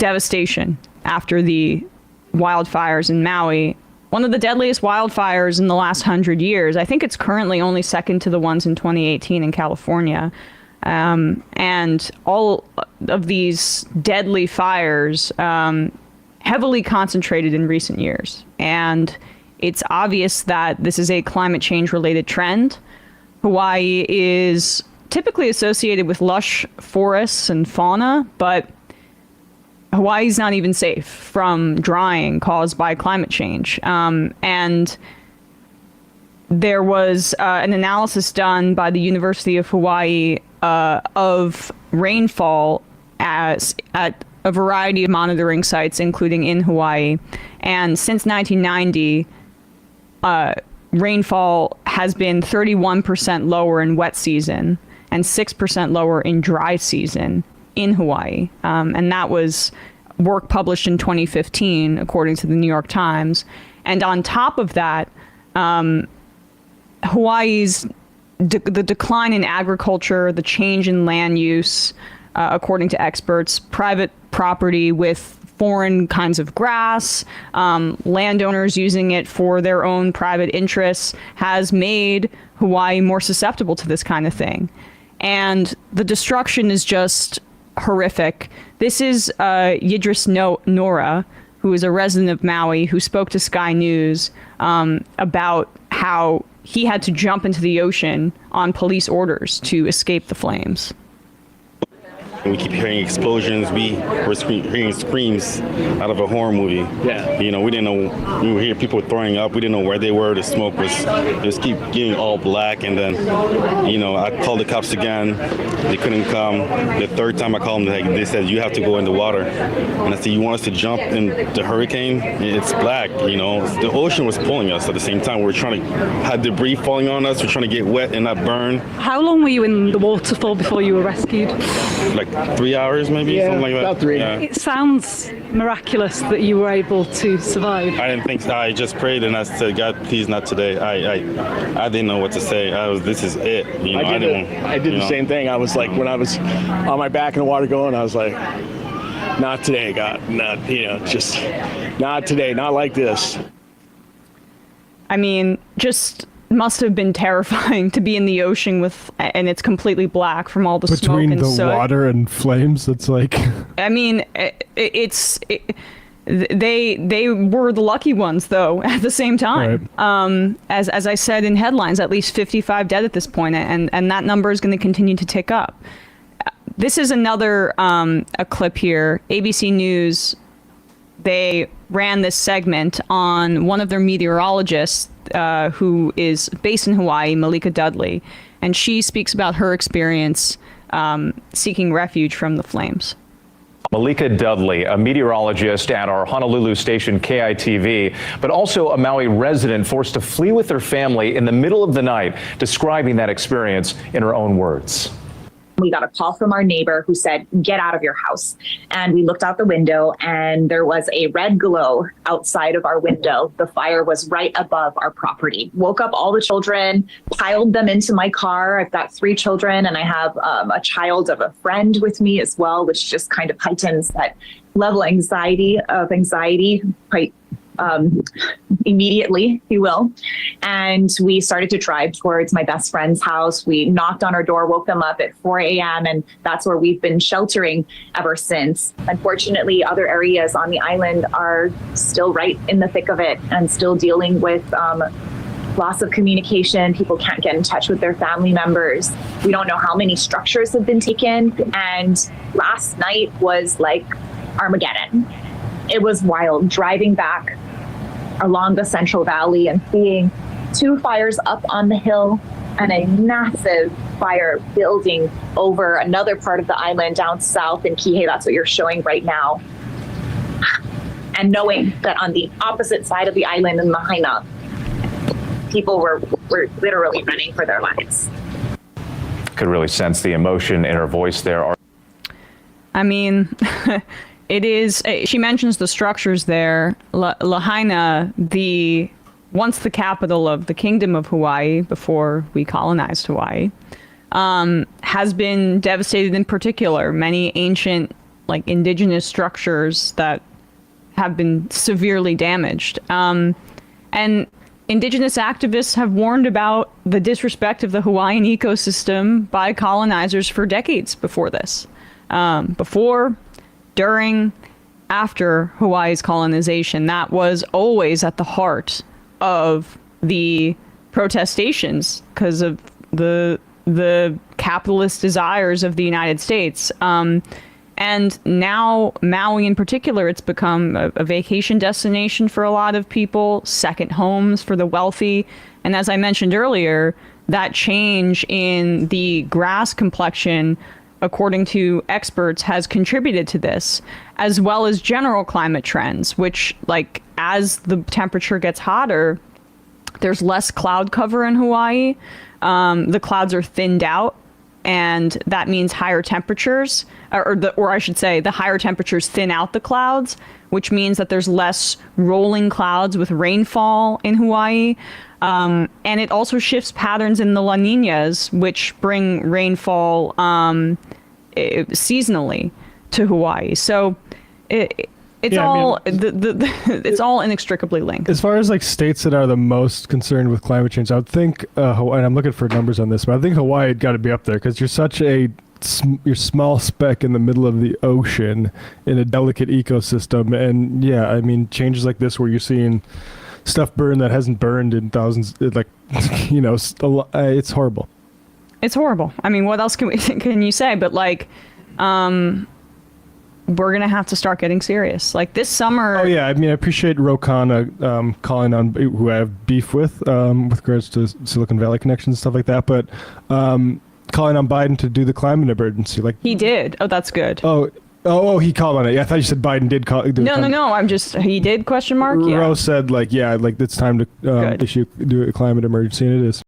devastation after the wildfires in Maui. One of the deadliest wildfires in the last 100 years. I think it's currently only second to the ones in 2018 in California. And all of these deadly fires heavily concentrated in recent years. And it's obvious that this is a climate change related trend. Hawaii is typically associated with lush forests and fauna, but Hawaii's not even safe from drying caused by climate change. And there was an analysis done by the University of Hawaii of rainfall at a variety of monitoring sites, including in Hawaii. And since 1990, rainfall has been 31% lower in wet season and 6% lower in dry season in Hawaii. And that was work published in 2015, according to the New York Times. And on top of that, Hawaii's the decline in agriculture, the change in land use, according to experts, private property with foreign kinds of grass, landowners using it for their own private interests, has made Hawaii more susceptible to this kind of thing. And the destruction is just horrific. This is Yidris Nora, who is a resident of Maui, who spoke to Sky News about how he had to jump into the ocean on police orders to escape the flames. We keep hearing explosions. We were hearing screams out of a horror movie. Yeah. You know, we didn't know. We were hearing people throwing up. We didn't know where they were. The smoke was just keep getting all black. And then, you know, I called the cops again. They couldn't come. The third time I called them, they said, you have to go in the water. And I said, you want us to jump in the hurricane? It's black, you know. The ocean was pulling us at the same time. We were trying to have debris falling on us. We're trying to get wet and not burn. How long were you in the water for before you were rescued? Like 3 hours, maybe, something like that. About 3. Yeah. It sounds miraculous that you were able to survive. I didn't think so. I just prayed and I said, God, please not today. I didn't know what to say. This is it. You know, I did the same thing. I was like, when I was on my back in the water going, I was like, not today, God. Not, you know, just not today, not like this. I mean, just must have been terrifying to be in the ocean and it's completely black from all the smoke and soot. Between the water and flames, it's like... I mean, they were the lucky ones, though, at the same time. Right. As I said in headlines, at least 55 dead at this point, and that number is going to continue to tick up. This is another a clip here. ABC News, they ran this segment on one of their meteorologists who is based in Hawaii, Malika Dudley, and she speaks about her experience seeking refuge from the flames. Malika Dudley, a meteorologist at our Honolulu station KITV, but also a Maui resident forced to flee with her family in the middle of the night, describing that experience in her own words. We got a call from our neighbor who said, get out of your house. And we looked out the window and there was a red glow outside of our window. The fire was right above our property. Woke up all the children, piled them into my car. I've got 3 children and I have a child of a friend with me as well, which just kind of heightens that level of anxiety quite immediately, if you will. And we started to drive towards my best friend's house. We knocked on her door, woke them up at 4 a.m. And that's where we've been sheltering ever since. Unfortunately, other areas on the island are still right in the thick of it and still dealing with loss of communication. People can't get in touch with their family members. We don't know how many structures have been taken. And last night was like Armageddon. It was wild driving back along the Central Valley and seeing 2 fires up on the hill and a massive fire building over another part of the island down south in Kihei. That's what you're showing right now. And knowing that on the opposite side of the island in Lahaina, people were literally running for their lives. Could really sense the emotion in her voice there. I mean... It is, she mentions the structures there. Lahaina, once the capital of the Kingdom of Hawaii, before we colonized Hawaii, has been devastated in particular. Many ancient like indigenous structures that have been severely damaged. And indigenous activists have warned about the disrespect of the Hawaiian ecosystem by colonizers for decades before this. Before, during, after Hawaii's colonization, that was always at the heart of the protestations because of the capitalist desires of the United States. And now Maui in particular, it's become a vacation destination for a lot of people, second homes for the wealthy. And as I mentioned earlier, that change in the grass complexion, according to experts, has contributed to this, as well as general climate trends, which, like, as the temperature gets hotter, there's less cloud cover in Hawaii. The clouds are thinned out, and that means higher temperatures, or I should say, the higher temperatures thin out the clouds, which means that there's less rolling clouds with rainfall in Hawaii. And it also shifts patterns in the La Niñas, which bring rainfall seasonally to Hawaii. So it's all inextricably linked. As far as like states that are the most concerned with climate change, I would think Hawaii, and I'm looking for numbers on this, but I think Hawaii had got to be up there because you're such you're small speck in the middle of the ocean in a delicate ecosystem. And yeah, I mean, changes like this where you're seeing stuff burn that hasn't burned in thousands, like, you know, it's horrible. It's horrible. I mean, what else can you say? But like, we're going to have to start getting serious. Like this summer. Oh yeah. I mean, I appreciate Rokana calling on who I have beef with regards to Silicon Valley connections and stuff like that. But calling on Biden to do the climate emergency. Like he did. Oh, that's good. Oh, he called on it. Yeah, I thought you said Biden did call. No. I'm just, he did ? Yeah. Rose said like, yeah, like it's time to do a climate emergency, and it is.